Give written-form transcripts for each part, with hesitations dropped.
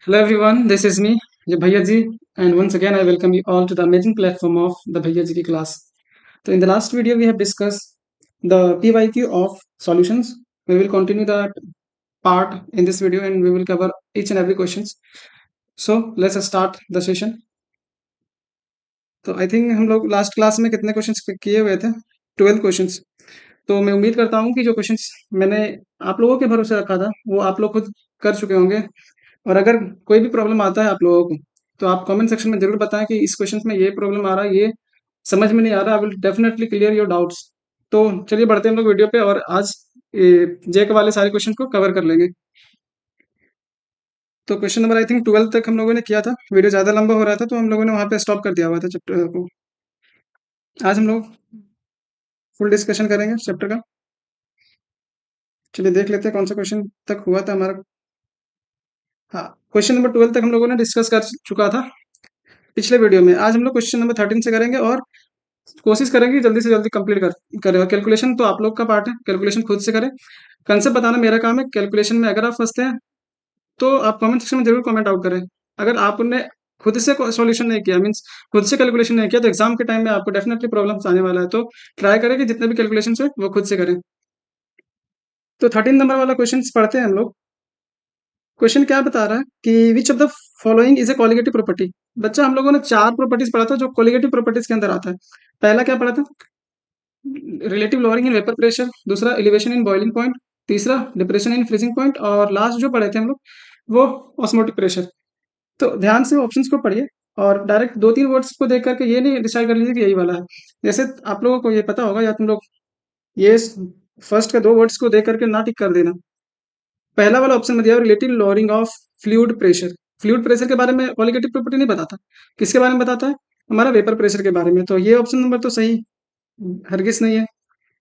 Hello everyone, this is me, your Bhaiya Ji, and once again I welcome you all to the amazing platform of the Bhaiya Ji class. So in the last video we have discussed the PYQ of solutions. We will continue that part in this video and we will cover each and every questions. So let's start the session. तो I think हम लोग last class में कितने questions किए हुए थे? 12 questions. तो मैं उम्मीद करता हूँ कि जो क्वेश्चंस मैंने आप लोगों के भरोसे रखा था वो आप लोग खुद कर चुके होंगे। और अगर कोई भी प्रॉब्लम आता है आप लोगों को तो आप कमेंट सेक्शन में जरूर बताएं कि इस क्वेश्चन में ये प्रॉब्लम आ रहा है, ये समझ में नहीं आ रहा। I will definitely clear your doubts. तो चलिए बढ़ते हैं हम लोग वीडियो पे और आज जेक वाले सारे क्वेश्चन को कवर कर लेंगे। तो क्वेश्चन नंबर आई थिंक 12 तक हम लोगों ने किया था। वीडियो ज़्यादा लंबा हो रहा था तो हम लोगों ने वहाँ पे स्टॉप कर दिया हुआ था चैप्टर को। आज हम लोग फुल डिस्कशन करेंगे चैप्टर का। चलिए देख लेते हैं कौन सा क्वेश्चन तक हुआ था हमारा। हाँ, क्वेश्चन नंबर 12 तक हम लोगों ने डिस्कस कर चुका था पिछले वीडियो में। आज हम लोग क्वेश्चन नंबर 13 से करेंगे और कोशिश करेंगे जल्दी से जल्दी कंप्लीट करें। कैलकुलेशन तो आप लोग का पार्ट है, कैलकुलेशन खुद से करें। कंसेप्ट बताना मेरा काम है। कैलकुलेशन में अगर आप फंसते हैं तो आप कमेंट सेक्शन में जरूर कमेंट आउट करें। अगर आपने खुद से सॉल्यूशन नहीं किया, मीन्स खुद से कैलकुलेशन नहीं किया, तो एग्जाम के टाइम में आपको डेफिनेटली प्रॉब्लम्स आने वाला है। तो ट्राई करें कि जितने भी कैलकुलेशन है वो खुद से करें। तो 13 नंबर वाला क्वेश्चन पढ़ते हैं हम लोग। क्वेश्चन क्या बता रहा है कि which of the following is a colligative property. बच्चा हम लोगों ने चार प्रॉपर्टीज पढ़ा था जो कॉलिगेटिव प्रॉपर्टीज के अंदर आता है। पहला क्या पढ़ा था? Relative lowering in vapour pressure, दूसरा एलिवेशन इन बॉइलिंग पॉइंट, तीसरा डिप्रेशन इन फ्रीजिंग पॉइंट, और लास्ट जो पढ़े थे हम लोग वो ऑस्मोटिक प्रेशर। तो ध्यान से ऑप्शंस को पढ़िए और डायरेक्ट दो तीन वर्ड्स को देख करके ये नहीं डिसाइड कर लीजिए कि यही वाला है। जैसे आप लोगों को ये पता होगा या तुम लोग ये फर्स्ट के दो वर्ड्स को देख करके ना टिक कर देना। पहला वाला ऑप्शन में दिया relative lowering of fluid pressure. Fluid pressure के बारे में क्वालिटेटिव प्रॉपर्टी नहीं बताता। किसके बारे में बताता है? हमारा वेपर प्रेशर के बारे में। तो ये ऑप्शन नंबर तो सही हरगिज नहीं है।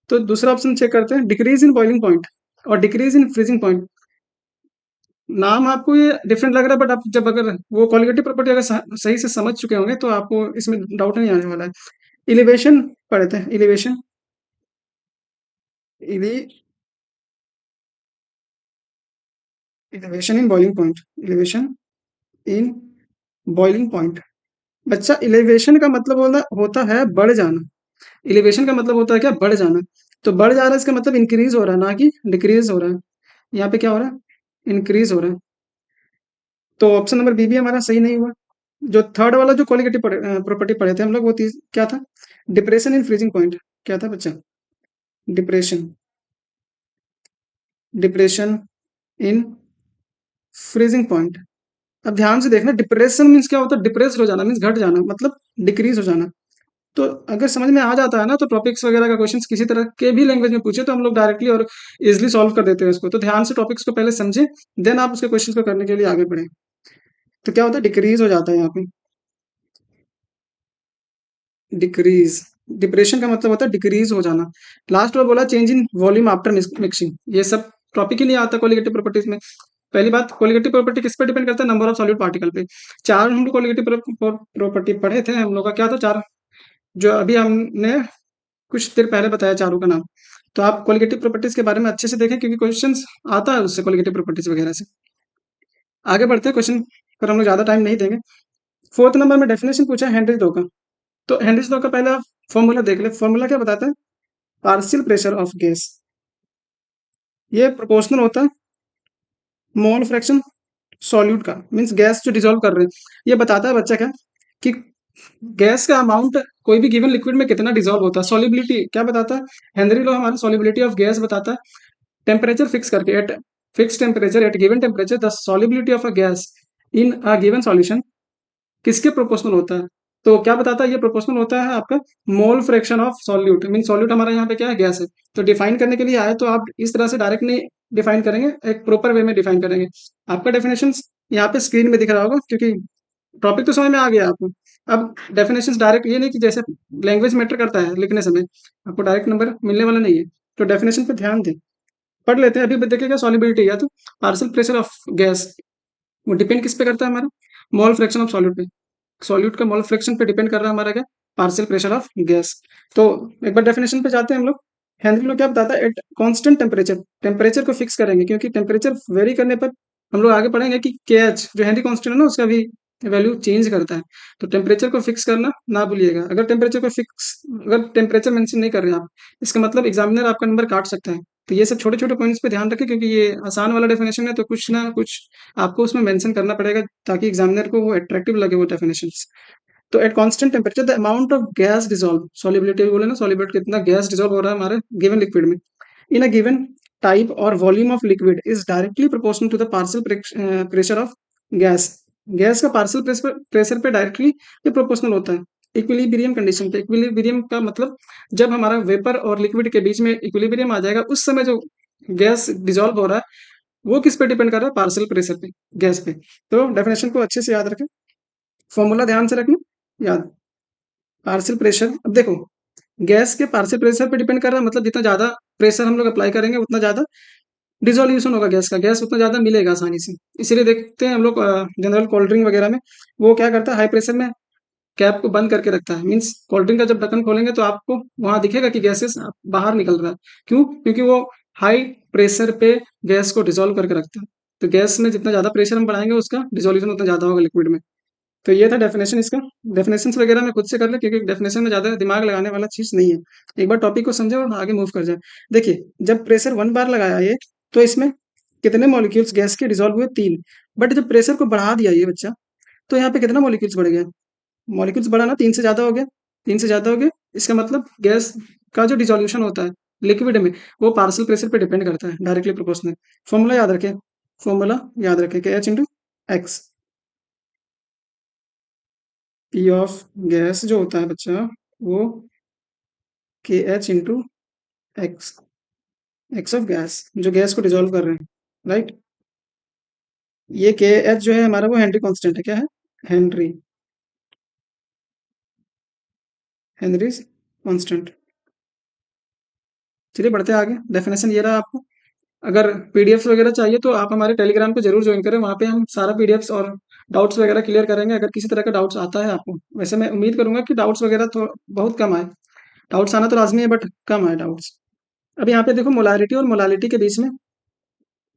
तो दूसरा ऑप्शन चेक करते हैं, डिक्रीज इन बॉइलिंग पॉइंट और डिक्रीज इन फ्रीजिंग पॉइंट। नाम आपको ये डिफरेंट लग रहा है बट आप जब अगर वो क्वालिटेटिव प्रॉपर्टी अगर सही से समझ चुके होंगे तो आपको इसमें डाउट नहीं आने वाला है। इलिवेशन पढ़े थे, elevation elevation in boiling point, elevation in boiling point. बच्चा इलिवेशन का मतलब होता है बढ़ जाना। इलिवेशन का मतलब होता है क्या? बढ़ जाना। तो बढ़ जा रहा है इसका मतलब इंक्रीज हो रहा है, ना कि डिक्रीज हो रहा है। यहाँ पे क्या हो रहा है? इंक्रीज हो रहा है। तो ऑप्शन नंबर बी भी हमारा सही नहीं हुआ। जो थर्ड वाला जो क्वालिटेटिव प्रॉपर्टी पढ़े थे हम लोग वो क्या था? Depression in freezing point. क्या था बच्चा? Depression, depression in freezing point. अब ध्यान से देखना, डिप्रेशन मीन्स क्या होता है? डिप्रेस हो जाना मीन्स घट जाना, मतलब डिक्रीज हो जाना। तो अगर समझ में आ जाता है ना तो टॉपिक्स वगैरह का क्वेश्चंस किसी तरह के भी लैंग्वेज में पूछे तो हम लोग डायरेक्टली और इजिली सॉल्व कर देते हैं उसको। तो ध्यान से टॉपिक्स को पहले समझे, देन आप उसके क्वेश्चंस को करने के लिए आगे बढ़े। तो क्या होता है? डिक्रीज हो जाता है यहाँ पे, डिक्रीज। डिप्रेशन का मतलब होता है डिक्रीज हो जाना। लास्ट में बोला change in volume after mixing. ये सब टॉपिक ही नहीं आता क्वालिटेटिव प्रॉपर्टीज में। पहली बात, क्वालिटेटिव प्रॉपर्टी किस पे डिपेंड करता है? नंबर ऑफ सॉलिड पार्टिकल पे। चार हम लोग क्वालिटेटिव प्रॉपर्टी पढ़े थे हम लोग का। क्या था चार? जो अभी हमने कुछ देर पहले बताया चारों का नाम। तो आप क्वालिटेटिव प्रॉपर्टीज के बारे में अच्छे से देखें क्योंकि क्वेश्चंस आता है उससे, क्वालिटेटिव प्रॉपर्टीज वगैरह से। आगे बढ़ते हैं क्वेश्चन पर, हम लोग ज्यादा टाइम नहीं देंगे। फोर्थ नंबर में डेफिनेशन पूछा है हेनरी लॉ का। तो हेनरी लॉ का पहले फॉर्मूला देख ले। फॉर्मूला क्या बताता है? पार्शियल प्रेशर ऑफ गैस, ये प्रोपोर्शनल होता है मोल फ्रैक्शन सॉल्यूट का, मीन्स गैस जो डिसॉल्व कर रहे हैं। ये बताता है बच्चा क्या कि गैस का अमाउंट कोई भी गिवन लिक्विड में कितना डिसॉल्व होता है। सॉलिबिलिटी क्या बताता है? हेनरी लॉ हमारा सॉलिबिलिटी ऑफ गैस बताता है। टेम्परेचर फिक्स करके, at fix temperature, at given temperature the solubility of a gas in a given solution किसके प्रोपोर्शनल होता है? तो क्या बताता है? ये प्रोपोर्शनल होता है आपका मोल fraction of solute. Mean solute हमारा यहाँ पे क्या है? गैस है। तो डिफाइन करने के लिए आए तो आप इस तरह से डायरेक्ट नहीं डिफाइन करेंगे, एक प्रॉपर वे में डिफाइन करेंगे। आपका डेफिनेशन यहाँ पे स्क्रीन में दिख रहा होगा क्योंकि टॉपिक तो समझ में आ गया आपको। अब डेफिनेशन डायरेक्ट ये नहीं कि जैसे लैंग्वेज मैटर करता है लिखने समय, आपको डायरेक्ट नंबर मिलने वाला नहीं है। तो डेफिनेशन पे ध्यान दें, पढ़ लेते हैं। अभी देखिएगा सॉलिबिलिटी या तो पार्शियल प्रेशर ऑफ गैस, वो डिपेंड किस पे करता है? हमारा मोल फ्रैक्शन ऑफ सॉल्यूट पे। सॉल्यूट का मोल फ्रैक्शन पे डिपेंड कर रहा है हमारा क्या? Partial pressure of gas. तो एक बार डेफिनेशन पे जाते हैं हम लोग। हेनरी लॉ क्या बताता है? एट कांस्टेंट टेम्परेचर, टेम्परेचर को फिक्स करेंगे क्योंकि टेम्परेचर वेरी करने पर हम लोग आगे पढ़ेंगे कि के एच जो हेनरी कांस्टेंट है ना उसका भी वैल्यू चेंज करता है। तो टेम्परेचर को फिक्स करना ना भूलिएगा। अगर टेम्परेचर मेंशन नहीं कर रहे हैं आप, इसका मतलब एग्जामिनर आपका नंबर काट सकता है। तो ये सब छोटे छोटे पॉइंट्स पे ध्यान रखें, क्योंकि ये आसान वाला डेफिनेशन है, तो कुछ ना कुछ आपको उसमें मेंशन करना पड़ेगा ताकि एग्जामिनर को वो अट्रैक्टिव लगे वो डेफिनेशन। तो at constant temperature the amount of gas dissolve, solubility बोले ना, सॉल्युबिलिटी कितना गैस डिसॉल्व हो रहा है हमारे गिवन लिक्विड में इन अ गिवन टाइप और volume of liquid is directly proportional to the partial pressure of gas. Gas का पार्शियल प्रेशर पे डायरेक्टली ये प्रोपोर्शनल होता है इक्विलिब्रियम कंडीशन पे। इक्विलिब्रियम का मतलब जब हमारा वेपर और लिक्विड के बीच में इक्विलिब्रियम आ जाएगा, उस समय जो गैस डिसॉल्व हो रहा है वो किस पे डिपेंड कर रहा है? पार्शियल प्रेशर पे, गैस पे। तो डेफिनेशन को अच्छे से याद रखें, फॉर्मूला ध्यान से रखना याद। पार्शियल प्रेशर, अब देखो गैस के पार्शियल प्रेशर पे डिपेंड कर रहा है, मतलब जितना ज्यादा प्रेशर हम लोग अप्लाई करेंगे उतना ज्यादा डिसोल्यूशन होगा गैस का, गैस उतना ज्यादा मिलेगा आसानी से। इसीलिए देखते हैं हम लोग जनरल कोल्ड ड्रिंक वगैरह में वो क्या करता है, हाई प्रेशर में कैप को बंद करके रखता है। मीन्स कोल्ड ड्रिंक का जब ढक्कन खोलेंगे तो आपको वहां दिखेगा कि गैसेस बाहर निकल रहा है। क्यों? क्योंकि वो हाई प्रेशर पे गैस को डिसॉल्व करके रखता है। तो गैस में जितना ज्यादा प्रेशर हम बढ़ाएंगे उसका डिसोल्यूशन उतना ज्यादा होगा लिक्विड में। तो ये था डेफिनेशन इसका। डेफिनेशन वगैरह में खुद से कर ले, क्योंकि डेफिनेशन में ज्यादा दिमाग लगाने वाला चीज नहीं है। एक बार टॉपिक को समझे और आगे मूव कर जाए। देखिए, जब प्रेशर 1 बार लगाया ये, तो इसमें कितने मॉलिक्यूल्स गैस के डिसॉल्व हुए? 3। बट जब प्रेशर को बढ़ा दिया ये बच्चा, तो यहाँ पे कितना मॉलिक्यूल्स बढ़ गया? मॉलिक्यूल्स बढ़ा ना, 3 से ज्यादा हो गया। 3 से ज्यादा हो गया, इसका मतलब गैस का जो डिसोल्यूशन होता है लिक्विड में, वो पार्शियल प्रेशर पे डिपेंड करता है, डायरेक्टली प्रोपोर्शनल। फॉर्मूला याद रखें, फॉर्मूला याद रखें के H into x. P of gas जो होता है बच्चा, वो के H into x, x of gas, जो गैस को डिजोल्व कर रहे हैं, राइट। ये के एच जो है हमारा, वो हेनरी कांस्टेंट है। क्या है? Henry, Henrys constant. चलिए बढ़ते हैं आगे। डेफिनेशन ये रहा आपको। अगर पीडीएफ्स वगैरह चाहिए तो आप हमारे टेलीग्राम पे जरूर ज्वाइन करें, वहाँ पे हम सारा पीडीएफ्स और डाउट्स वगैरह क्लियर करेंगे। अगर किसी तरह का डाउट्स आता है आपको, वैसे मैं उम्मीद करूंगा कि डाउट्स वगैरह तो बहुत कम आए। डाउट्स आना तो लाजमी है, बट कम आए डाउट्स। अब यहाँ पे देखो, मोलारिटी और मोलालिटी के बीच में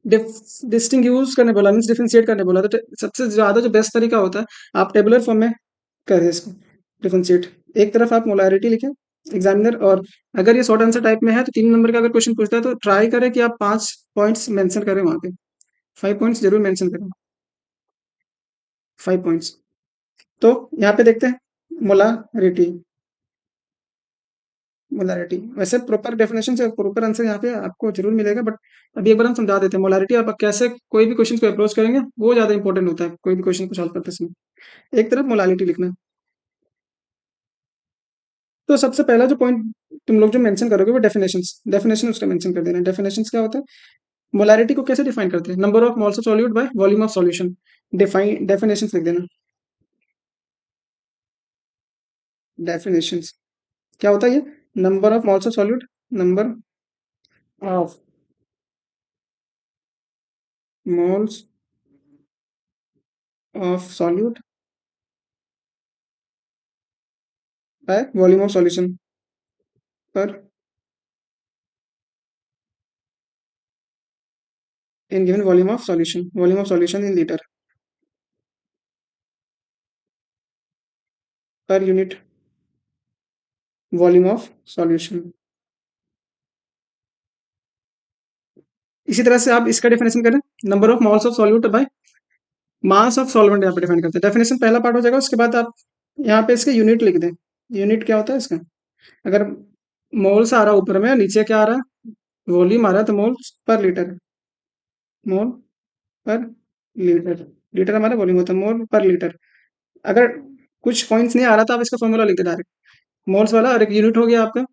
डिस्टिंग्यूश करने बोला, मीन्स डिफरेंशिएट करने बोला। तो सबसे ज्यादा जो बेस्ट तरीका होता है, आप टेबुलर फॉर्म में करें इसको डिफरेंशिएट। एक तरफ आप मोलारिटी लिखें एग्जामिनर, और अगर ये शॉर्ट आंसर टाइप में है तो 3 नंबर का अगर क्वेश्चन पूछता है तो ट्राई करें कि आप 5 पॉइंट्स मेंशन करें वहां पे। 5 पॉइंट्स जरूर मेंशन करें, 5 पॉइंट्स। तो यहाँ पे देखते हैं मोलारिटी। मोलारिटी वैसे प्रॉपर डेफिनेशन से प्रॉपर आंसर यहाँ पे आपको जरूर मिलेगा, बट अभी एक बार हम समझा देते हैं। मोलारिटी आप कैसे कोई भी क्वेश्चन को अप्रोच करेंगे वो ज्यादा इंपॉर्टेंट होता है कोई भी क्वेश्चन को सॉल्व करते समय। एक तरफ मोलालिटी लिखना। तो सबसे पहला जो पॉइंट तुम लोग जो मेंशन करोगे वो डेफिनेशंस, डेफिनेशन उसका मेंशन कर देना। डेफिनेशंस क्या होता है? मोलारिटी को कैसे डिफाइन करते हैं? Number of moles of solute bye volume of solution. Define definitions लिख देना। डेफिनेशंस क्या होता है ये? Number of moles of solute, number of moles of solute bye volume of solution पर in given volume of solution in liter per unit volume of solution. इसी तरह से आप इसका डेफिनेशन करें, number of moles of solute bye mass of solvent यहाँ पे define करते हैं। डेफिनेशन पहला पार्ट हो जाएगा, उसके बाद आप यहाँ पे इसके यूनिट लिख दें। यूनिट क्या होता है इसका? अगर मोल्स आ रहा है ऊपर में, नीचे क्या आ रहा है? वॉल्यूम आ रहा है, तो मोल्स पर लीटर, मोल पर लीटर। लीटर हमारा वॉल्यूम होता है, मोल पर लीटर। अगर कुछ पॉइंट्स नहीं आ रहा था, आप इसका फॉर्मूला लिख दे डायरेक्ट, मोल्स वाला, और एक यूनिट हो गया आपका।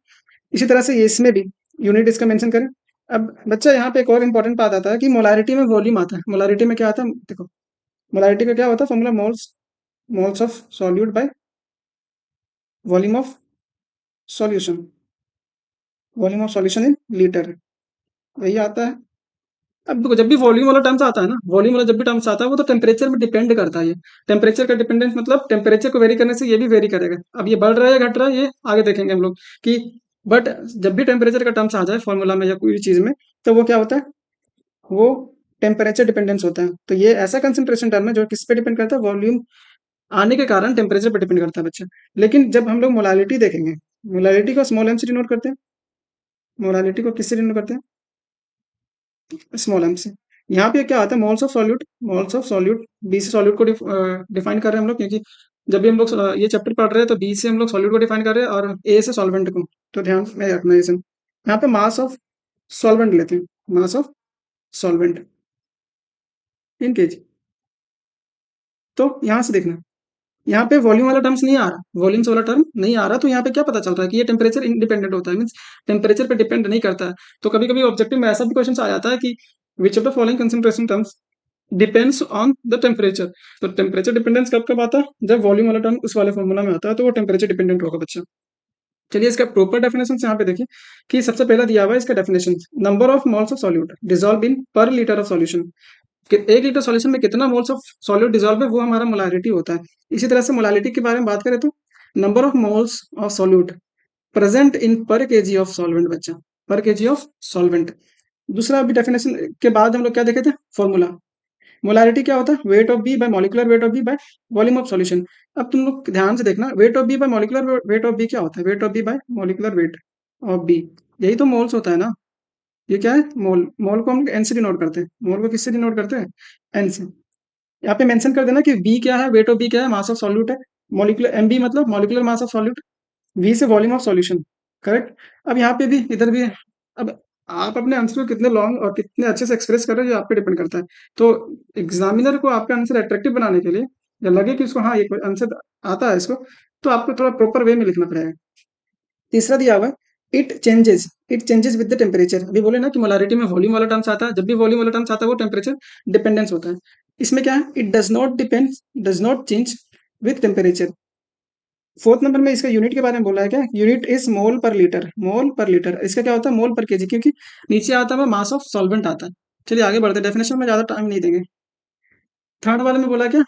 इसी तरह से ये इसमें भी यूनिट इसका मेंशन करें। अब बच्चा यहाँ पे एक और इम्पोर्टेंट बात आता है कि मोलारिटी में वॉल्यूम आता है। मोलारिटी में क्या आता है देखो, मोलारिटी का क्या होता है formula? Moles, moles of solute bye volume of solution, volume of solution in litre, यही आता है। अब देखो, जब भी वॉल्यूम वाला टर्म्स आता है ना, वॉल्यूम वाला जब भी टर्म्स आता है वो तो टेम्परेचर में डिपेंड करता है। ये टेम्परेचर का डिपेंडेंस मतलब टेम्परेचर को वेरी करने से ये भी वेरी करेगा। अब ये बढ़ रहा है या घट रहा है ये आगे देखेंगे हम लोग कि, बट जब भी टेम्परेचर का टर्म्स आ जाए फॉर्मूला में या कोई चीज में, तो वो क्या होता है? वो टेम्परेचर डिपेंडेंस होता है। तो ये ऐसा कंसंट्रेशन टर्म है जो किस पे डिपेंड करता है, वॉल्यूम आने के कारण टेम्परेचर पे डिपेंड करता है बच्चा। लेकिन जब हम लोग मोलालिटी देखेंगे, मोलालिटी को स्मॉल एम से डिनोट करते हैं, मोलालिटी को किससे डिनोट करते हैं, स्मॉल एम से। यहाँ पे क्या आता है, moles of solute, moles of solute, B से सॉल्यूट को डिफाइन कर रहे हैं हम लोग, क्योंकि जब भी हम लोग ये चैप्टर पढ़ रहे हैं तो बी से हम लोग सॉल्यूट को डिफाइन कर रहे हैं और ए से सॉल्वेंट को। तो ध्यान में रखना है इसे। यहाँ पे मास ऑफ सॉल्वेंट लेते हैं, mass of solvent in KG. तो यहाँ से देखना, यहाँ पे वॉल्यूम वाला टर्म्स नहीं आ रहा, वॉल्यूम्स वाला टर्म नहीं आ रहा, तो यहाँ पे क्या पता चल रहा है कि ये टेम्परेचर इंडिपेंडेंट होता है, मीन्स टेम्परेचर पे डिपेंड नहीं करता है। तो कभी कभी ऑब्जेक्टिव में ऐसा भी क्वेश्चन आ जाता है कि which of the following concentration terms depends on the temperature. तो टेम्परेचर डिपेंडेंस कब कब आता है, जब वॉल्यूम वाला टर्म उस वाले फॉर्मूला में आता है, तो वो टेम्परेचर डिपेंडेंट होगा बच्चा। चलिए इसका प्रॉपर डेफिनेशन यहाँ पे देखिए कि सबसे पहला दिया हुआ है इसका definition, number of moles of solute dissolve in पर लीटर ऑफ सॉल्यूशन। कि 1 लीटर सॉल्यूशन में कितना मोल्स ऑफ सॉल्यूट डिसॉल्व है, वो हमारा मोलारिटी होता है। इसी तरह से मोलालिटी के बारे में बात करें तो number of moles of solute present in पर केजी ऑफ सॉल्वेंट बच्चा, पर केजी ऑफ सॉल्वेंट। दूसरा अभी डेफिनेशन के बाद हम लोग क्या देखे थे, फॉर्मूला। मोलारिटी क्या होता है, weight of B by molecular weight of B by volume of solution. अब तुम लोग ध्यान से देखना, weight of B by molecular weight of B क्या होता है, weight of B by molecular weight of B, यही तो मोल्स होता है ना। ये क्या है, मोल, मोल को हम एन से डिनोट करते हैं, मोल को किससे डिनोट करते हैं, एन से। यहाँ पे मेंशन कर देना कि बी क्या है, वेट ऑफ बी क्या है, मास ऑफ सॉल्यूट है, मॉलिक्यूलर एम बी मतलब molecular mass of solute, V से वॉल्यूम ऑफ सॉल्यूशन। करेक्ट। अब यहाँ पे भी इधर भी, अब आप अपने आंसर को कितने लॉन्ग और कितने अच्छे से एक्सप्रेस कर रहे हो ये आप पे डिपेंड करता है। तो एग्जामिनर को आपका आंसर अट्रैक्टिव बनाने के लिए, या लगे कि इसको हाँ ये आंसर आता है इसको, तो आपको थोड़ा प्रॉपर वे में लिखना पड़ेगा। तीसरा दिया हुआ है, it changes with the temperature. अभी बोले ना कि मोलारिटी में वॉल्यूम वाला टर्म्स आता है, जब भी वॉल्यूम वाला टर्म्स आता है वो टेम्परेचर डिपेंडेंस होता है। इसमें क्या है, it does not change with temperature. Fourth number में इसका यूनिट के बारे में बोला है, क्या यूनिट इज मोल पर लीटर, मोल पर लीटर। इसका क्या होता है, मोल पर केजी, क्योंकि नीचे आता है मास ऑफ सॉल्वेंट आता है। चलिए आगे बढ़ते हैं, डेफिनेशन में ज्यादा टाइम नहीं देंगे। थर्ड वाले में बोला क्या,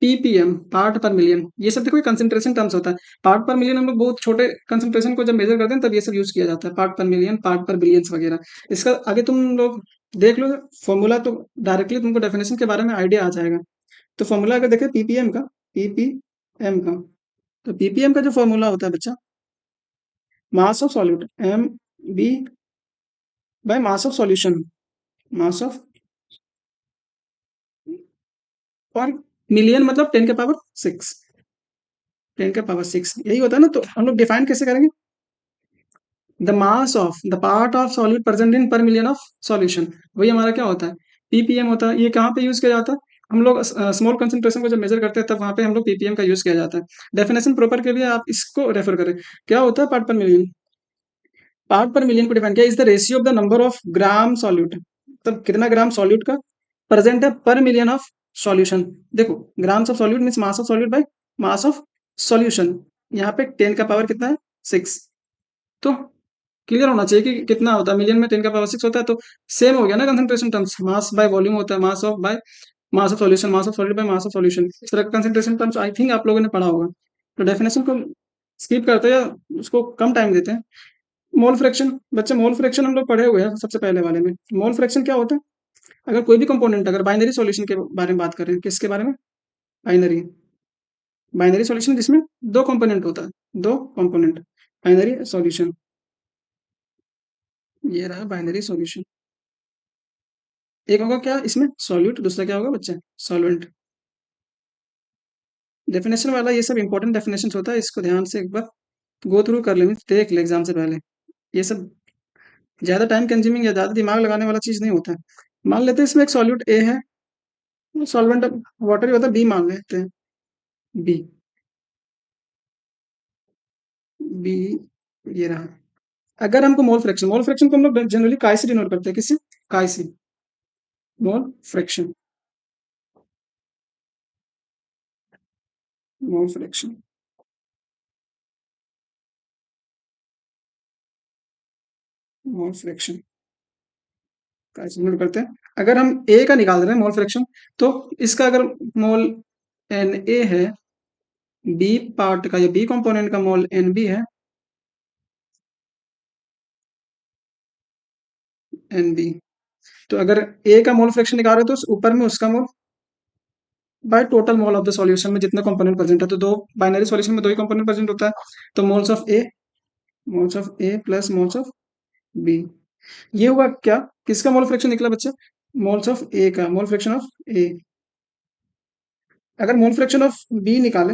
पीपीएम, पार्ट पर मिलियन। ये सब देखो कंसंट्रेशन टर्म्स होता है। पार्ट पर मिलियन हम लोग बहुत छोटे कंसंट्रेशन को जब मेजर करते हैं तब ये सब यूज किया जाता है, पार्ट पर मिलियन, पार्ट पर बिलियंस वगैरह। इसका आगे तुम लोग देख लो फॉर्मूला, तो डायरेक्टली तुमको डेफिनेशन के बारे में आइडिया आ जाएगा। तो फॉर्मूला अगर देखें पीपीएम का, पीपीएम का, तो पीपीएम का जो फॉर्मूला होता है बच्चा, mass of solute M B by mass of solution, mass of per million मतलब 10 के पावर 6, 10 के पावर 6 यही होता है ना। तो हम लोग डिफाइन कैसे करेंगे, the mass of the part of solute present in पर मिलियन ऑफ सॉल्यूशन, वही हमारा क्या होता है, पीपीएम होता है। ये कहाँ पे यूज किया जाता है, हम लोग स्मॉल कंसंट्रेशन को जब मेजर करते हैं तब वहां पे हम लोग पीपीएम का यूज किया जाता है। डेफिनेशन प्रॉपर के लिए आप इसको रेफर करें, क्या होता है पार्ट पर मिलियन। पार्ट पर मिलियन को डिफाइन किया, is the ratio of the number of gram solute, मतलब कितना ग्राम सॉल्यूट का प्रेजेंट है पर मिलियन ऑफ सॉल्यूशन। देखो grams of solute means mass of solute bye mass of solution. यहाँ पे 10 का पावर कितना है, 6। तो क्लियर होना चाहिए कि कितना होता है, मिलियन में 10 का पावर 6 होता है। तो सेम हो गया ना concentration terms, mass by volume होता है, mass of bye mass of solution, mass of solute bye mass of solution. इस तरह का कंसंट्रेशन टर्म्स आई थिंक आप लोगों ने पढ़ा होगा। तो डेफिनेशन को स्किप करते हैं या उसको कम टाइम देते हैं। मोल फ्रैक्शन बच्चे, मोल फ्रैक्शन हम लोग पढ़े हुए हैं सबसे पहले वाले में। मोल फ्रैक्शन क्या होता है, अगर कोई भी कंपोनेंट, अगर बाइनरी सॉल्यूशन के बारे में बात करें, किसके बारे में, बाइनरी, बाइनरी सॉल्यूशन जिसमें दो कंपोनेंट होता है, दो कंपोनेंट, बाइनरी सॉल्यूशन। ये रहा बाइनरी सॉल्यूशन। एक होगा क्या इसमें सॉल्यूट, दूसरा क्या होगा बच्चा, सॉल्वेंट। डेफिनेशन वाला ये सब इंपॉर्टेंट डेफिनेशन होता है, इसको ध्यान से एक बार गो थ्रू कर ले, देख ले एग्जाम से पहले। ये सब ज्यादा टाइम कंज्यूमिंग या ज्यादा दिमाग लगाने वाला चीज नहीं होता है। मान लेते हैं इसमें एक सॉल्यूट ए है, सॉल्वेंट वाटर ही होता है बी, मान लेते हैं बी, बी ये रहा। अगर हमको मोल फ्रैक्शन को हम लोग जनरली काय से डिनोट करते हैं, किससे, काय से, mole fraction, mole fraction, mole fraction काय से डिनोट करते हैं। अगर हम ए का निकाल रहे हैं मोल फ्रैक्शन, तो इसका अगर मोल एन ए है, बी पार्ट का या बी कंपोनेंट का मोल एन बी है, एन बी। तो अगर ए का मोल फ्रैक्शन निकाल रहे हो तो ऊपर में उसका mole by total mole of the solution में जितने कंपोनेंट प्रेजेंट है, तो दो बाइनरी सॉल्यूशन में दो ही कंपोनेंट प्रेजेंट होता है, तो moles of A plus moles of B. ये हुआ क्या, किसका मोल फ्रैक्शन निकला बच्चा, मोल्स ऑफ ए का, मोल फ्रैक्शन ऑफ ए। अगर मोल फ्रैक्शन ऑफ बी निकाले,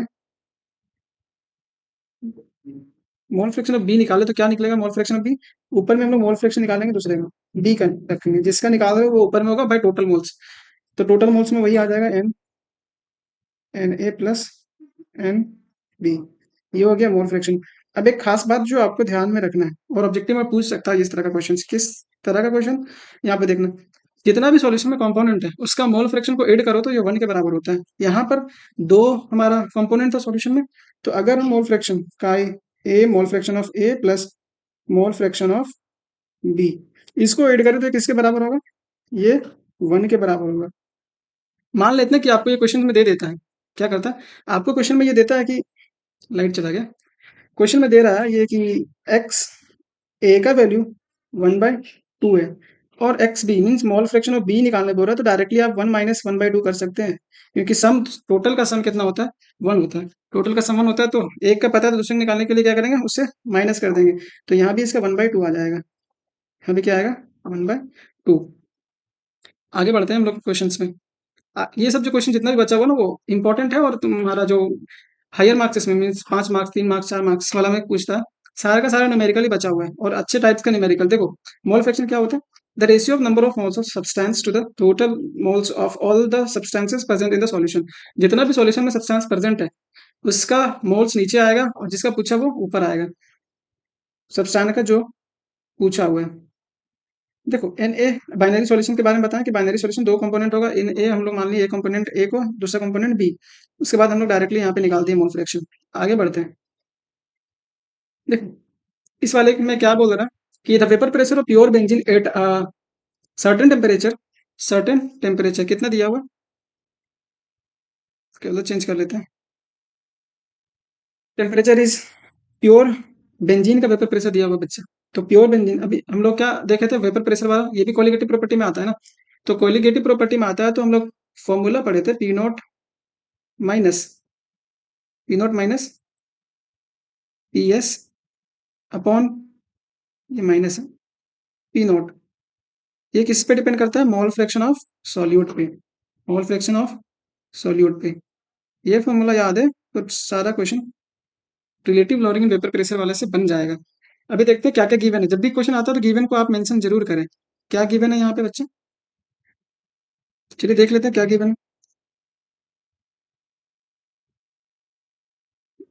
मोल फ्रैक्शन ऑफ बी निकाले तो क्या निकलेगा, मोल फ्रैक्शन ऑफ बी, ऊपर में हम लोग मोल फ्रैक्शन निकालेंगे दूसरे का, बी का रखेंगे, जिसका निकाल रहे हो वो ऊपर में होगा बाय टोटल मोल्स, तो टोटल मोल्स में वही आ जाएगा N, N A plus N B. ये हो गया मोल फ्रैक्शन। अब एक खास बात जो आपको ध्यान में रखना है, और ऑब्जेक्टिव में पूछ सकता है इस तरह का क्वेश्चन, किस तरह का क्वेश्चन, यहाँ पे देखना, जितना भी सॉल्यूशन में कंपोनेंट है उसका मोल फ्रैक्शन को ऐड करो तो ये 1 के बराबर होता है। यहाँ पर दो हमारा कंपोनेंट था सॉल्यूशन में, तो अगर हम मोल फ्रैक्शन का A mole fraction of A plus mole fraction of B, इसको ऐड करें तो ये किसके बराबर होगा, ये 1 के बराबर होगा। मान लेते हैं कि आपको ये क्वेश्चन में दे देता है, क्या करता है, आपको क्वेश्चन में ये देता है कि, लाइट चला गया, क्वेश्चन में दे रहा है ये कि एक्स ए का वैल्यू 1/2 है, और X B means mole fraction of B निकालने बोल रहा है, तो डायरेक्टली आप 1 - 1/2 कर सकते हैं, क्योंकि सम, टोटल का सम कितना होता है, 1 होता है, टोटल का सम 1 होता है, तो एक का पता है तो दूसरे को निकालने के लिए क्या करेंगे, उससे माइनस कर देंगे, तो यहाँ भी इसका 1/2 आ जाएगा, यहाँ भी क्या आएगा, 1/2। आगे बढ़ते हैं हम लोग क्वेश्चन में। ये सब जो क्वेश्चन जितना भी बचा हुआ ना वो इंपॉर्टेंट है, और तुम्हारा जो हायर मार्क्स इसमें मीन्स 5 मार्क्स, 3 मार्क्स, 4 मार्क्स वाला में पूछता है, सारा का सारा न्यूमेरिकल ही बचा हुआ है, और अच्छे टाइप्स का न्यूमेरिकल। देखो मोल फ्रैक्शन क्या होता है, the ratio of number of moles of substance to the total moles of all the substances present in the solution. जितना भी सॉल्यूशन में सब्सटेंस प्रेजेंट है उसका मोल्स नीचे आएगा, और जिसका पूछा वो ऊपर आएगा, सब्सटेंस का जो पूछा हुआ है। देखो एन ए, बाइनरी सॉल्यूशन के बारे में बताएं कि बाइनरी सॉल्यूशन दो कंपोनेंट होगा, इन ए हम लोग मान लिए एक कंपोनेंट ए को, दूसरा कंपोनेंट बी, उसके बाद हम लोग डायरेक्टली यहाँ पे निकाल दिए मोल फ्रैक्शन। आगे बढ़ते हैं। देखो इस वाले में क्या बोल रहा है कि the vapour pressure of pure benzene at certain temperature, certain temperature कितना दिया हुआ, चलो चेंज कर लेते हैं, टेम्परेचर इज प्योर बेंजीन का वेपर प्रेशर दिया हुआ बच्चा, तो प्योर बेंजीन, अभी हम लोग क्या देखे थे, वेपर प्रेशर वाला, ये भी कोलिगेटिव प्रॉपर्टी में आता है ना, तो कोलिगेटिव प्रॉपर्टी में आता है, तो हम लोग फॉर्मूला पढ़े थे, minus P not minus P S upon, ये माइनस है, पी नॉट, ये किस पे डिपेंड करता है, मोल फ्रैक्शन ऑफ सॉल्यूट पे, मोल फ्रैक्शन ऑफ सॉल्यूट पे। ये फॉर्मूला याद है तो सारा question relative lowering and vapour pressure वाले से बन जाएगा। अभी देखते हैं क्या क्या गिवन है, जब भी क्वेश्चन आता है तो गिवन को आप मेंशन जरूर करें, क्या गिवन है यहाँ पे बच्चे, चलिए देख लेते हैं क्या गिवन है।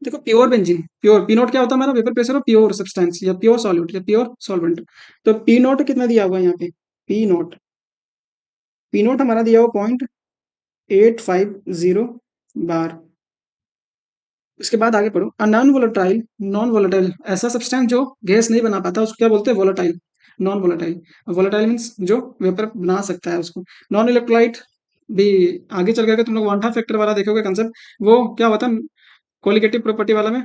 देखो pure benzene, pure, P note क्या होता है हमारा, vapour pressure of pure substance या प्योर सॉल्यूट या प्योर सॉल्वेंट, तो पी नोट कितना दिया हुआ है यहाँ पे, पी नोट हमारा दिया हुआ 0.850 बार। उसके बाद आगे पढ़ो, नॉन वोलेटाइल ऐसा सब्सटेंस जो गैस नहीं बना पाता उसको क्या बोलते हैं, volatile, non volatile. Volatile means जो वेपर बना सकता है उसको। नॉन इलेक्ट्रोलाइट भी आगे चल करके तुम लोग वांटा फैक्टर वाला देखोगे कंसेप्ट, वो क्या होता है, कोलिगेटिव प्रॉपर्टी वाला में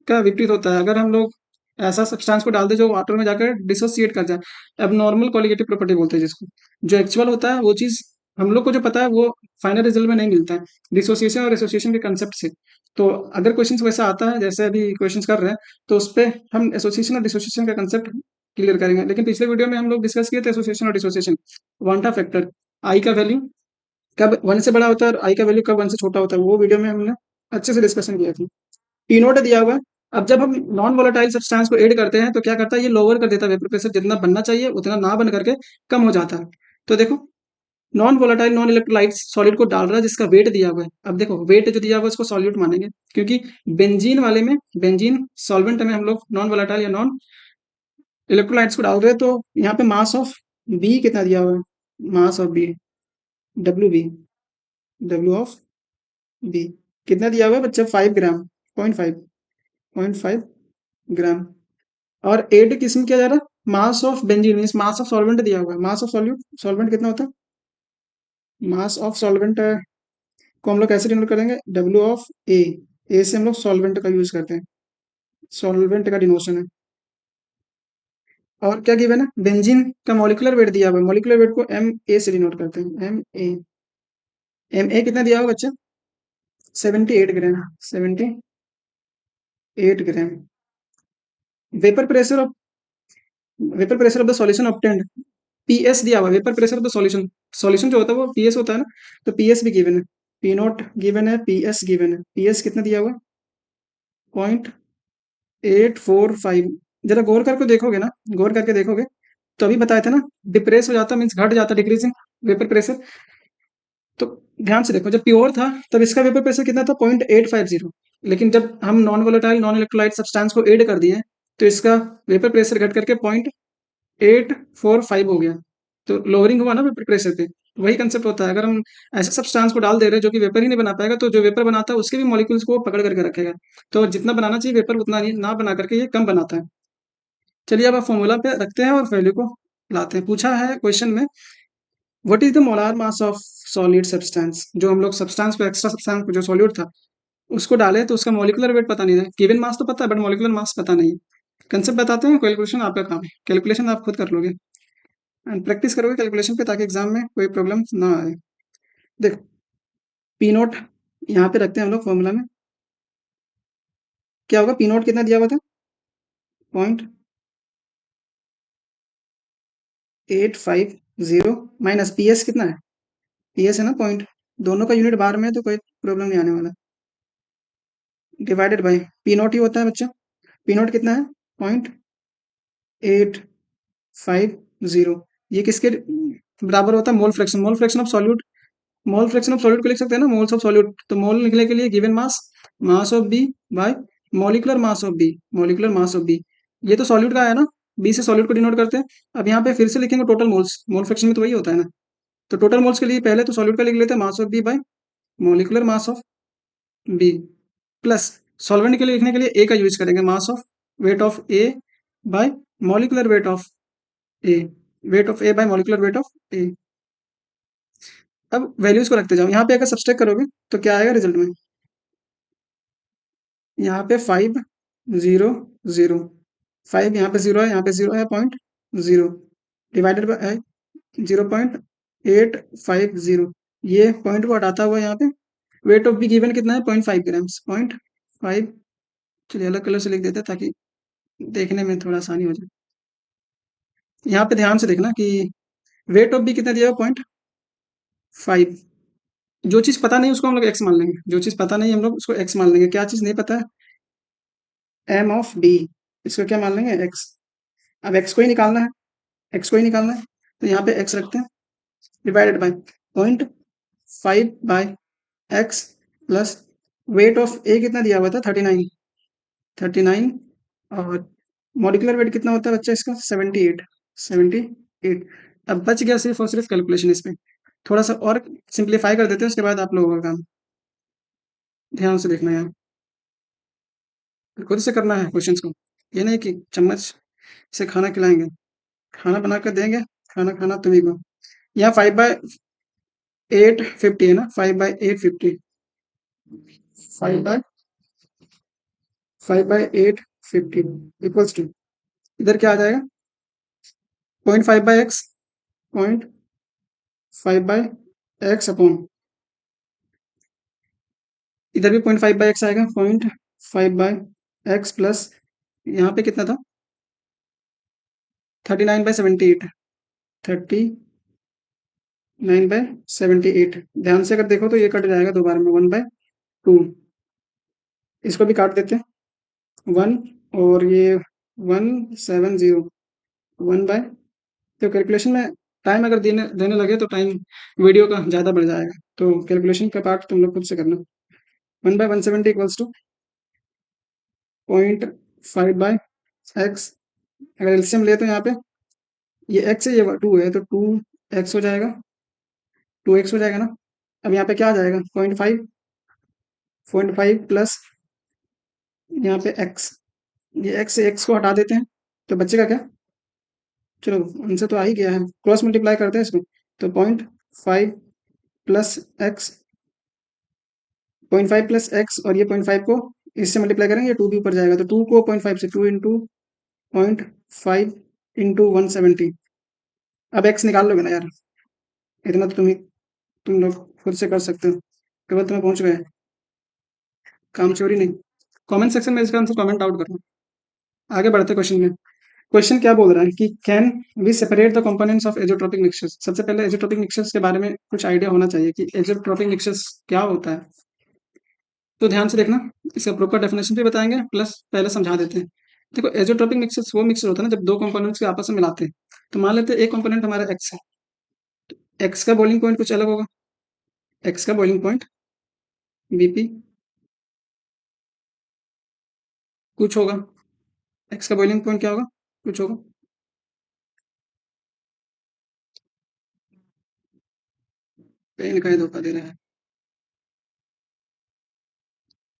का विपरीत होता है, अगर हम लोग ऐसा सब्सटेंस को डाल दे जो वाटर में जाकर डिसोसिएट कर जाए, अब नॉर्मल कोलिगेटिव प्रॉपर्टी बोलते हैं जिसको, जो एक्चुअल होता है वो चीज हम लोग को जो पता है वो फाइनल रिजल्ट में नहीं मिलता है, डिसोसिएशन और एसोसिएशन के कंसेप्ट से। तो अगर क्वेश्चन वैसा आता है जैसे अभी क्वेश्चन कर रहे हैं, तो उस पर हम एसोसिएशन और डिसोसिएशन का कंसेप्ट क्लियर करेंगे, लेकिन पिछले वीडियो में हम लोग डिस्कस किए थे एसोसिएशन और डिसोसिएशन, क्वांटा फैक्टर, आई का वैल्यू कब 1 से बड़ा होता है और आई का वैल्यू कब 1 से छोटा होता है, वो वीडियो में हमने अच्छे से डिस्कशन किया था। पी नोट दिया हुआ है। अब जब हम नॉन वोलेटाइल सब्सटेंस को ऐड करते हैं तो क्या करता है, ये लोअर कर देता है वेपर प्रेशर, जितना बनना चाहिए उतना ना बन करके कम हो जाता है। तो देखो non volatile non electrolyte solid को डाल रहा है जिसका वेट दिया हुआ है, अब देखो वेट जो दिया हुआ है उसको सॉल्यूट मानेंगे, क्योंकि बेंजीन वाले में, बेंजीन सॉल्वेंट में हम लोग नॉन वोलेटाइल या नॉन इलेक्ट्रोलाइट्स को डाल रहे हैं, तो यहाँ पे मास ऑफ बी कितना दिया हुआ है, mass of B, B, W of B कितना दिया हुआ है बच्चा, 5 ग्राम, 0.5, 0.5 ग्राम। और एड किस में किया जा रहा है, mass of benzene means mass of solvent दिया हुआ है, मास ऑफ सॉल्यूट, सॉल्वेंट कितना होता है, मास ऑफ सॉल्वेंट को हम लोग कैसे डिनोट करेंगे, डब्ल्यू ऑफ ए से हम लोग सॉल्वेंट का यूज करते हैं, सॉल्वेंट का डिनोशन है। और क्या गिवन है, बेंजीन का मॉलिक्यूलर वेट दिया हुआ है, मॉलिक्यूलर वेट को एम ए से डिनोट करते हैं, एम ए कितना दिया हुआ बच्चा, 78 gram, 78 gram. Vapour pressure of, vapour pressure of the solution obtained, PS दिया हुआ है, vapour pressure of the solution, solution जो होता है वो पीएस होता है ना, तो पीएस भी गिवन है, पी नॉट गिवन है, पीएस गिवन है, पीएस कितना दिया हुआ है, 0.845। जरा गौर करके देखोगे ना, गौर करके देखोगे तो अभी बताए थे ना, डिप्रेस हो जाता मीन्स घट जाता, डिक्रीजिंग वेपर प्रेशर। तो ध्यान से देखो, जब प्योर था तब इसका वेपर प्रेशर कितना था, 0.850। लेकिन जब हम non volatile non electrolyte substance को ऐड कर दिए तो इसका वेपर प्रेशर घट करके 0.845 हो गया। तो लोअरिंग हुआ ना वेपर प्रेशर पे। वही कंसेप्ट होता है, अगर हम ऐसे सब्सटेंस को डाल दे रहे हैं जो कि वेपर ही नहीं बना पाएगा, तो जो वेपर बनाता है उसके भी मॉलिक्यूल्स को पकड़ करके रखेगा। तो जितना बनाना चाहिए वेपर उतना नहीं, ना बना करके ये कम बनाता है। चलिए अब आप फॉर्मूला पे रखते हैं और वैल्यू को लाते हैं। पूछा है क्वेश्चन में, what is the molar mass of solid substance, जो हम लोग सब्सटेंस को, एक्स्ट्रा सब्सटेंस जो सॉलिड था उसको डाले तो उसका मॉलिक्यूलर वेट पता नहीं है, गिवन मास तो पता है बट मॉलिक्यूलर मास पता नहीं है। कंसेप्ट बताते हैं, कैलकुलेशन आपका काम है, कैलकुलेशन आप खुद कर लोगे एंड प्रैक्टिस करोगे कैलकुलेशन पे, ताकि एग्जाम में कोई प्रॉब्लम ना आए। देखो, पी नोट यहाँ पे रखते हैं हम लोग फॉर्मूला में, क्या होगा, पी नोट कितना दिया हुआ था, 0.850 माइनस पी एस कितना है, पी एस है ना पॉइंट, दोनों का यूनिट बार में है तो कोई प्रॉब्लम नहीं आने वाला, डिवाइडेड बाई पी नोट ही होता है बच्चा, पी नोट कितना है, 0.850। ये किसके बराबर होता है, mole fraction, mole fraction of solute, mole fraction of solute को लिख सकते हैं ना, मोल्स ऑफ सॉल्यूट। तो मोल निकलने के लिए given mass, mass of B by molecular mass of B, molecular mass of B. ये तो सॉल्यूट का है ना, बी से सॉल्यूट को डिनोट करते हैं। अब यहाँ पे फिर से लिखेंगे टोटल मोल्स, मोल फ्रैक्शन में तो वही होता है ना। तो टोटल मोल्स के लिए पहले तो सॉल्यूट का लिख लेते हैं, mass of B by molecular mass of B, plus solvent के लिए लिखने के लिए ए का यूज करेंगे, mass of weight of A by molecular weight of A, weight of A by molecular weight of A. अब वैल्यूज को रखते जाओ, यहाँ पे अगर सब्सट्रैक्ट करोगे तो क्या आएगा रिजल्ट में, यहाँ पे 500, 5 यहाँ पे 0 है, यहाँ पे 0 है, 0.0 डिवाइडेड बाय 0.850। ये पॉइंट को हटाता हुआ यहाँ पे वेट ऑफ बी गिवन कितना है, 0.5 ग्राम्स, 0.5। चलिए अलग कलर से लिख देते हैं ताकि देखने में थोड़ा आसानी हो जाए। यहाँ पे ध्यान से देखना कि वेट ऑफ बी कितना दिया हुआ, 0.5। जो चीज़ पता नहीं उसको हम लोग एक्स मान लेंगे, जो चीज़ पता नहीं हम लोग उसको एक्स मान लेंगे। क्या चीज़ नहीं पता है, एम ऑफ बी, इसको क्या मान लेंगे, एक्स। अब एक्स को ही निकालना है, एक्स को ही निकालना है, तो यहाँ पे एक्स रखते हैं, divided by 0.5 by X plus weight of A कितना दिया हुआ था, 39, 39। और मॉलिक्यूलर वेट कितना होता है बच्चा इसका, 78, 78। अब बच गया सिर्फ और सिर्फ कैलकुलेशन। इसमें थोड़ा सा और सिंप्लीफाई कर देते हैं, उसके बाद आप लोगों का काम, ध्यान से देखना यार, खुद से करना है क्वेश्चंस को, ये नहीं कि चम्मच से खाना खिलाएंगे, खाना बना कर देंगे, खाना खाना तुम्ही को। यहाँ 5/850 है ना, 5/850, 5/850 इक्वल्स टू, इधर क्या आ जाएगा, 0.5/x, 0.5/x अपॉन, इधर भी 0.5/x आएगा, 0.5/x प्लस यहाँ पे कितना था, 39/78, 39/78। ध्यान से अगर देखो तो ये कट जाएगा दो बार में, 1/2, इसको भी काट देते हैं 1, और ये 170, 1/, तो कैलकुलेशन में टाइम अगर देने देने लगे तो टाइम वीडियो का ज़्यादा बढ़ जाएगा, तो कैलकुलेशन का पार्ट तुम लोग खुद से करना। 1/170 इक्वल्स टू 0.5/x, अगर एलसीएम ले तो यहाँ पे ये x है, ये 2 है, तो 2x हो जाएगा, 2x हो जाएगा ना। अब यहाँ पे क्या आ जाएगा, 0.5, 0.5 प्लस यहाँ पे x, ये x से x को हटा देते हैं तो बचेगा क्या, चलो आंसर तो आ ही गया है, क्रॉस मल्टीप्लाई करते हैं इसको, तो 0.5 प्लस एक्स, 0.5 प्लस एक्स, और ये 0.5 को इससे मल्टीप्लाई करेंगे, ये 2 भी ऊपर जाएगा, तो 2 को 0.5 से, 2 इंटू 0.5 इंटू 170। अब एक्स निकाल लोगे ना यार, इतना तो तुम लोग खुद से कर सकते हो, केवल तुम्हें पहुंच गए, काम चोरी नहीं। कमेंट सेक्शन में इसका आंसर कमेंट आउट करना। आगे बढ़ते क्वेश्चन में। क्वेश्चन क्या बोल रहा है कि can we separate the components of azeotropic mixtures. सबसे पहले एजोट्रोपिक मिक्सचर्स के बारे में कुछ आइडिया होना चाहिए कि एजोट्रोपिक मिक्सचर्स क्या होता है। तो ध्यान से देखना, इसका प्रॉपर डेफिनेशन भी बताएंगे प्लस पहले समझा देते हैं। देखो, एजोट्रोपिक मिक्सचर्स वो मिक्सचर होता है ना जब दो कंपोनेंट्स के आपस में मिलाते हैं। तो मान लेते हैं एक कंपोनेंट हमारा एक्स है, एक्स का बॉइलिंग पॉइंट कुछ अलग होगा, एक्स का बॉइलिंग पॉइंट बीपी कुछ होगा, एक्स का बॉइलिंग पॉइंट क्या होगा, कुछ होगा। पेन का ही धोखा दे रहा है,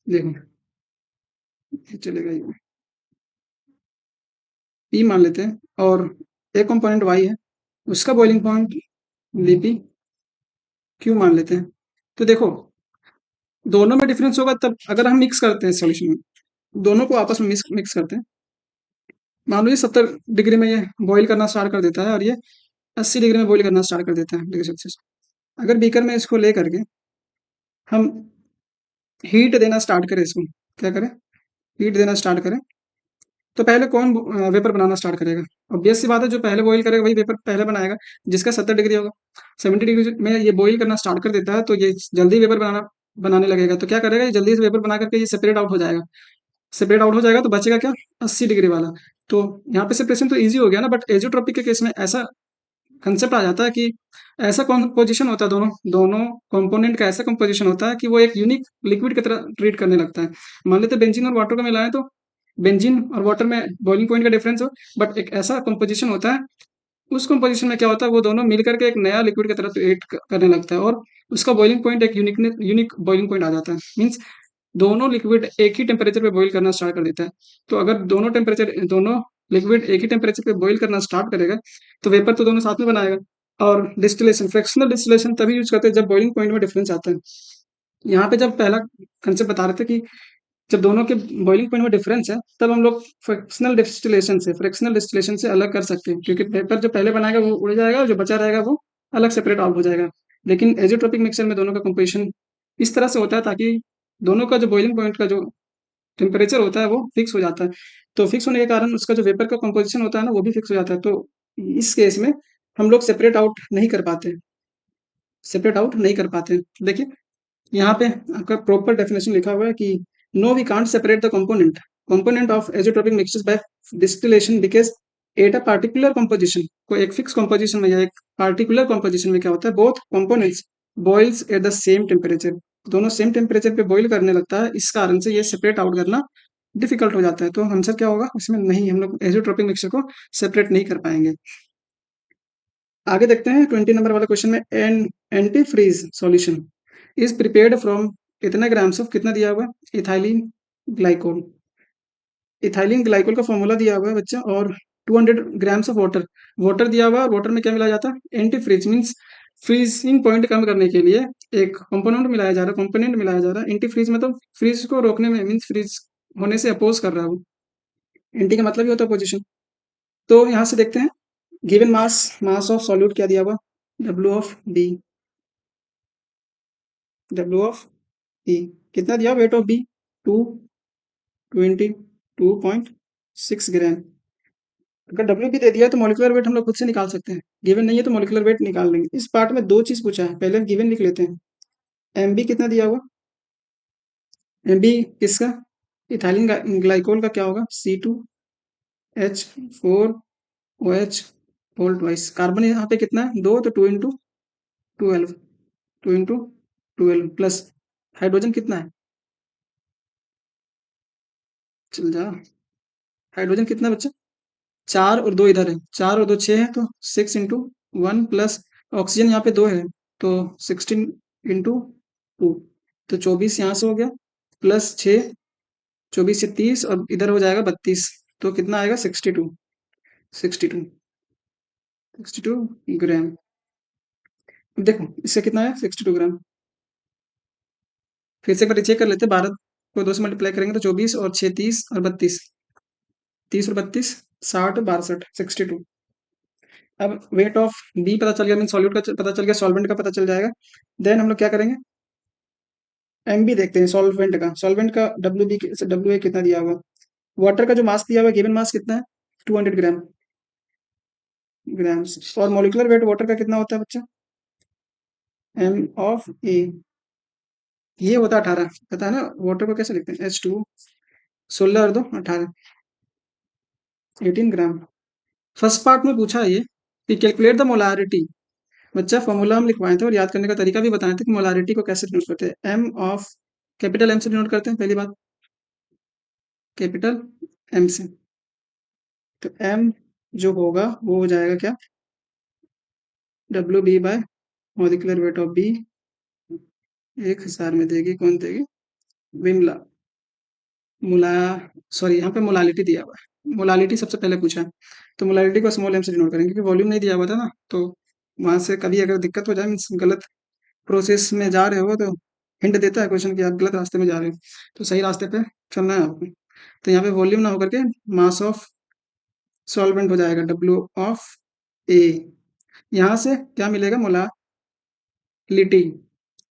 देखो ये चलेगा ये, पी मान लेते हैं, और एक कंपोनेंट वाई है, उसका बॉइलिंग पॉइंट बीपी क्यू मान लेते हैं। तो देखो, दोनों में डिफरेंस होगा तब अगर हम मिक्स करते हैं सॉल्यूशन में, दोनों को आपस में मिक्स करते हैं। मान लो ये 70 डिग्री में ये बॉईल करना स्टार्ट कर देता है और ये 80 डिग्री में बॉईल करना स्टार्ट कर देता है डिग्री सेल्सियस। अगर बीकर में इसको ले करके हम हीट देना स्टार्ट करें, इसको क्या करें, हीट देना स्टार्ट करें, तो पहले कौन वेपर बनाना स्टार्ट करेगा। ऑब्वियस सी बात है, जो पहले बॉईल करेगा वही वेपर पहले बनाएगा, जिसका 70 डिग्री होगा। 70 डिग्री में ये बॉईल करना स्टार्ट कर देता है तो ये जल्दी वेपर बनाने लगेगा। तो क्या करेगा, ये जल्दी से वेपर बना करके ये सेपरेट आउट हो जाएगा। सेपरेट आउट हो जाएगा तो बचेगा क्या, 80 डिग्री वाला। तो यहाँ पे सेपरेशन तो ईजी हो गया ना, बट एजोट्रोपिक के केस में ऐसा कंसेप्ट आ जाता है कि ऐसा कंपोजिशन होता है, दोनों दोनों कंपोनेंट का ऐसा कंपोजिशन होता है कि वो एक यूनिक लिक्विड की तरह ट्रीट करने लगता है। मान लेते हैं बेंजीन और वाटर को मिलाएं तो बेंजीन और वाटर में बॉइलिंग पॉइंट का डिफरेंस हो, बट एक ऐसा कंपोजिशन होता है, उस कंपोजिशन में क्या होता है, वो दोनों मिलकर के एक नया लिक्विड की तरह ट्रीट करने लगता है, और उसका बॉइलिंग पॉइंट एक यूनिक बॉइलिंग पॉइंट आ जाता है। मीन्स दोनों लिक्विड एक ही टेम्परेचर पे बॉईल करना स्टार्ट कर देता है। तो अगर दोनों लिक्विड एक ही टेम्परेचर पे बॉईल करना स्टार्ट करेगा तो वेपर तो दोनों साथ में बनाएगा। और डिस्टिलेशन, फ्रैक्शनल डिस्टिलेशन तभी यूज करते हैं जब बॉइलिंग पॉइंट में डिफरेंस आता है। यहाँ पे जब पहला कंसेप्ट बता रहे थे कि जब दोनों के बॉइलिंग पॉइंट में डिफरेंस है तब हम लोग फ्रैक्शनल डिस्टिलेशन से अलग कर सकते हैं, क्योंकि पेपर जो पहले बनाएगा वो उड़ जाएगा और जो बचा रहेगा वो अलग सेपरेट आउट हो जाएगा। लेकिन एजोट्रोपिक मिक्सचर में दोनों का कंपोजिशन इस तरह से होता है ताकि दोनों का जो बॉइलिंग पॉइंट का जो टेम्परेचर होता है वो फिक्स हो जाता है। तो फिक्स होने के कारण उसका जो वेपर का कंपोजिशन होता है ना वो भी फिक्स हो जाता है। तो इस केस में हम लोग सेपरेट आउट नहीं कर पाते। देखिए, यहाँ पे आपका प्रॉपर डेफिनेशन लिखा हुआ है कि no we can't separate the component of azeotropic mixtures by distillation because at a particular composition, कोई एक फिक्स कंपोजिशन में या एक पार्टिकुलर कंपोजिशन में क्या होता है, both components boils at the same temperature, दोनों सेम टेम्परेचर पे बॉईल करने लगता है, इस कारण से ये सेपरेट आउट करना डिफिकल्ट हो जाता है। तो आंसर क्या होगा उसमें, नहीं, हम लोग एजोट्रोपिक मिक्सचर को सेपरेट नहीं कर पाएंगे। आगे देखते हैं 20 नंबर वाले क्वेश्चन में, an antifreeze solution is prepared from इतने ग्राम्स ऑफ, कितना दिया हुआ है, इथाइलिन ग्लाइकोल। इथाइलिन ग्लाइकोल का फॉर्मूला दिया हुआ है बच्चा, और 200 ग्राम्स ऑफ वाटर, वाटर दिया हुआ है, और वाटर में क्या मिलाया जाता है, anti freeze means freezing point कम करने के लिए एक कंपोनेंट मिलाया जा रहा है। एंटी फ्रीज मतलब फ्रीज को रोकने में, मीन्स फ्रीज होने से अपोज कर रहा है वो। एंटी का मतलब ही होता है पोजिशन। तो यहाँ से देखते हैं, गिवन मास ऑफ सॉल्यूट क्या दिया हुआ, W of B, W of B कितना दिया, वेट ऑफ बी 222.6 ग्राम। अगर डब्ल्यू भी दे दिया तो मॉलिक्यूलर वेट हम लोग खुद से निकाल सकते हैं, गिवन नहीं है तो मॉलिक्यूलर वेट निकाल लेंगे। इस पार्ट में दो चीज पूछा है, पहले हम गिवन लिख लेते हैं। एम बी कितना दिया हुआ, एम बी किसका, इथाइलिन ग्लाइकोल का क्या होगा, C2H4OH होल ट्वाइस, कार्बन यहाँ पे कितना है, दो, तो 2 × 12, 2 × 12 प्लस हाइड्रोजन कितना है, चल जा, हाइड्रोजन कितना बच्चा, चार और दो इधर है, चार और दो 6 है, तो 6 × 1 प्लस ऑक्सीजन यहाँ पे दो है, तो 16 × 2, तो 24 यहाँ से हो गया, प्लस 6, 24 से 30 और इधर हो जाएगा 32, तो कितना आएगा, 62 ग्राम। देखो इससे कितना है, 62 ग्राम। फिर से एक बार चेक कर लेते हैं, 12 को 2 से मल्टीप्लाई करेंगे तो 24 और 6 30 और 32, 30 और 32 60 62 62। अब वेट ऑफ बी पता चल गया, मीन सॉल्यूट का पता चल गया, सॉल्वेंट का पता चल जाएगा। देन हम लोग क्या करेंगे, एम बी देखते हैं सॉल्वेंट का। सॉल्वेंट का डब्ल्यू बी, डब्ल्यू ए कितना दिया हुआ। वाटर का जो मास दिया हुआ है, गिवन मास कितना है, 200 ग्राम्स। और मोलिकुलर वेट वाटर का कितना होता है बच्चा, एम ऑफ ए, ये होता है 18, पता है ना। वाटर को कैसे लिखते हैं, H2, 16 और 2 18, 18 ग्राम। फर्स्ट पार्ट में पूछा है ये कि कैलकुलेट द मोलारिटी। बच्चा फॉर्मूला हम लिखवाए थे और याद करने का तरीका भी बताए थे कि मोलारिटी को कैसे डिनोट करते हैं। एम ऑफ, कैपिटल एम से डिनोट करते हैं पहली बात, कैपिटल एम से। तो एम जो होगा वो हो जाएगा क्या, W B by molecular weight of B, 1000 में देगी, कौन देगी, विमला। मोला, सॉरी यहाँ पे मोलालिटी दिया हुआ है, मोलालिटी सबसे पहले पूछा है। तो मोलालिटी को स्मॉल एम से डिनोट करेंगे क्योंकि वॉल्यूम नहीं दिया हुआ था ना। तो वहां से कभी अगर दिक्कत हो जाए, मीन्स गलत प्रोसेस में जा रहे हो, तो हिंट देता है क्वेश्चन कि आप गलत रास्ते में जा रहे हो, तो सही रास्ते पे चलना है आपको। तो यहाँ पे वॉल्यूम ना होकर के मास ऑफ सॉल्वेंट हो जाएगा, डब्ल्यू ऑफ ए। यहाँ से क्या मिलेगा, मोलालिटी।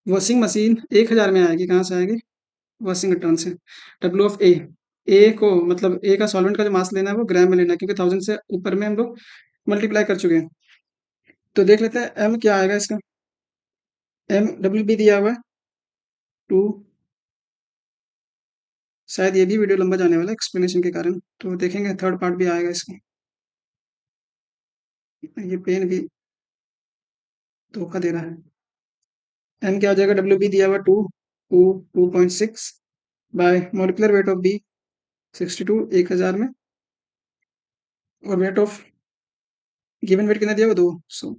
वॉशिंग मशीन 1000 में आएगी, कहाँ से आएगी, वाशिंगटन से। डब्ल्यू ऑफ ए को मतलब ए का सॉल्वेंट का जो मास लेना है वो ग्राम में लेना है, क्योंकि 1000 से ऊपर में हम लोग मल्टीप्लाई कर चुके हैं। तो देख लेते हैं एम क्या आएगा इसका। एम डब्ल्यू बी दिया हुआ है 2, शायद ये भी वीडियो लंबा जाने वाला है एक्सप्लेनेशन के कारण, तो देखेंगे थर्ड पार्ट भी आएगा इसका। ये पेन भी धोखा दे रहा है। एम क्या हो जाएगा, डब्ल्यू बी दिया हुआ 2.6 by molecular weight of B 62, 1000 में। और वेट ऑफ, गिवन वेट कितना दिया हुआ, 2। सो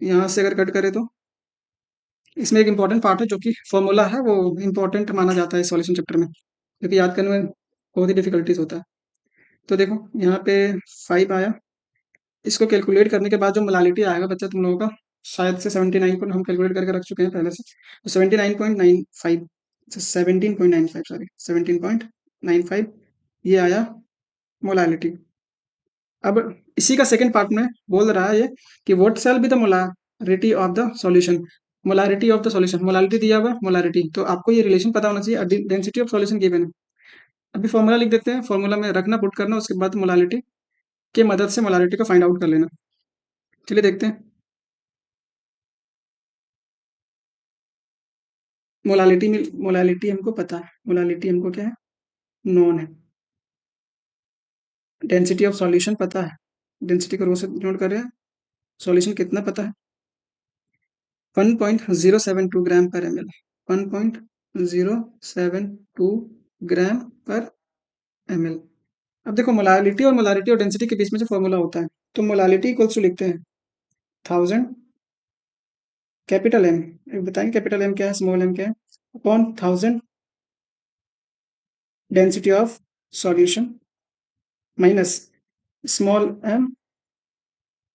यहाँ से अगर कट करें तो इसमें एक इंपॉर्टेंट पार्ट है जो कि फॉर्मूला है, वो इंपॉर्टेंट माना जाता है सॉल्यूशन चैप्टर में, क्योंकि याद करने में बहुत ही डिफिकल्टीज होता है। तो देखो यहाँ पे 5 आया। इसको कैलकुलेट करने के बाद जो मोलालिटी आएगा बच्चा तुम लोगों का, शायद से 79 को हम कैलकुलेट करके रख चुके हैं पहले से, तो 79.95, 17.95, सॉरी 17.95, ये आया मोलालिटी। अब इसी का सेकंड पार्ट में बोल रहा है ये कि what shall be the molarity of the solution. Molarity of the solution, molarity दिया हुआ मोलारिटी, तो आपको ये रिलेशन पता होना चाहिए, डेंसिटी ऑफ सॉल्यूशन गिवन है। अभी फॉर्मूला लिख देते हैं, फॉर्मूला में रखना, पुट करना, उसके बाद मोलालिटी के मदद से मोलारिटी को फाइंड आउट कर लेना। चलिए देखते हैं। मोलालिटी में, मोलालिटी हमको पता है, मोलालिटी हमको क्या है, नॉन है। डेंसिटी ऑफ सॉल्यूशन पता है, डेंसिटी को रो से नोट कर रहे हैं। सॉल्यूशन कितना पता है, 1.072 ग्राम पर एम एल, 1.072 ग्राम पर एम एल। अब देखो मोलालिटी और डेंसिटी के बीच में जो फॉर्मूला होता है, तो मोलालिटी इक्वल्स टू लिखते हैं 1000 कैपिटल एम, बताएंगे कैपिटल एम क्या है, स्मॉल एम क्या है, upon 1000 density of solution minus small M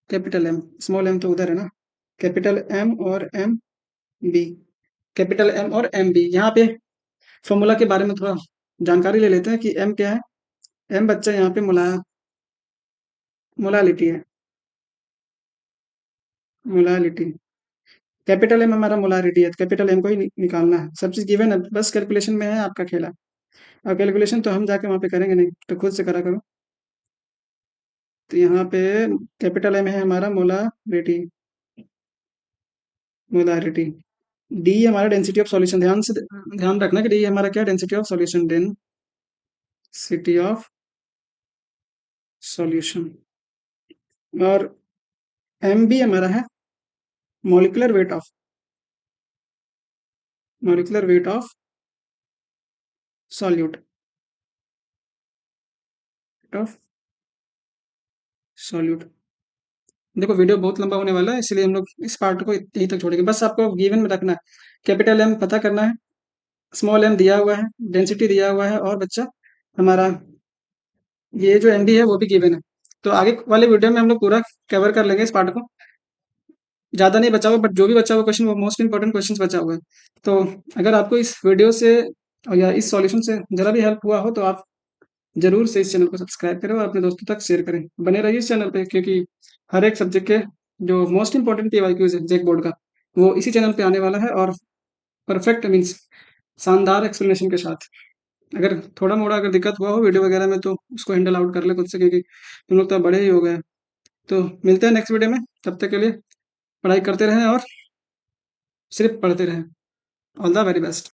capital M. Small M तो उधर है ना, कैपिटल एम और एम बी, कैपिटल एम और एम बी। यहाँ पे फॉर्मूला के बारे में थोड़ा जानकारी ले लेते हैं कि एम क्या है। एम बच्चा यहाँ पे मोलालिटी है, मोलालिटी। कैपिटल एम हमारा मोलारिटी है, तो कैपिटल एम को ही निकालना है, सब चीज गिवन है, बस कैलकुलेशन में है आपका खेला। अब कैलकुलेशन तो हम जाके वहाँ पे करेंगे नहीं, तो खुद से करा करो। तो यहाँ पे कैपिटल एम है हमारा मोलारिटी, मोलारिटी। डी हमारा डेंसिटी ऑफ सॉल्यूशन, ध्यान से ध्यान रखना कि डी हमारा क्या, density of solution, density of solution. और एम बी हमारा है molecular weight of, molecular weight of solute, of solute. देखो वीडियो बहुत लंबा होने वाला है, इसलिए हम लोग इस पार्ट को यहीं तक छोड़ेंगे। बस आपको गिवन में रखना है, कैपिटल एम पता करना है, स्मॉल एम दिया हुआ है, डेंसिटी दिया हुआ है, और बच्चा हमारा ये जो एम बी है वो भी गिवन है। तो आगे वाले वीडियो में हम लोग पूरा कवर कर लेंगे इस पार्ट को, ज़्यादा नहीं बचा हुआ, बट जो भी बचा हुआ क्वेश्चन वो मोस्ट इंपॉर्टेंट क्वेश्चन बचा हुआ है। तो अगर आपको इस वीडियो से और या इस सॉल्यूशन से जरा भी हेल्प हुआ हो तो आप ज़रूर से इस चैनल को सब्सक्राइब करें और अपने दोस्तों तक शेयर करें। बने रहिए इस चैनल पे क्योंकि हर एक सब्जेक्ट के जो मोस्ट इम्पोर्टेंट पीवाईक्यूज़ है जेक बोर्ड का, वो इसी चैनल पे आने वाला है और परफेक्ट मीन्स शानदार एक्सप्लेनेशन के साथ। अगर थोड़ा-मोड़ा अगर दिक्कत हुआ हो वीडियो वगैरह में तो उसको हैंडल आउट कर ले खुद से क्योंकि तुम लोग तो अब बड़े ही हो गए हैं। तो मिलते हैं नेक्स्ट वीडियो में, तब तक के लिए पढ़ाई करते रहें और सिर्फ़ पढ़ते रहें। All the very best.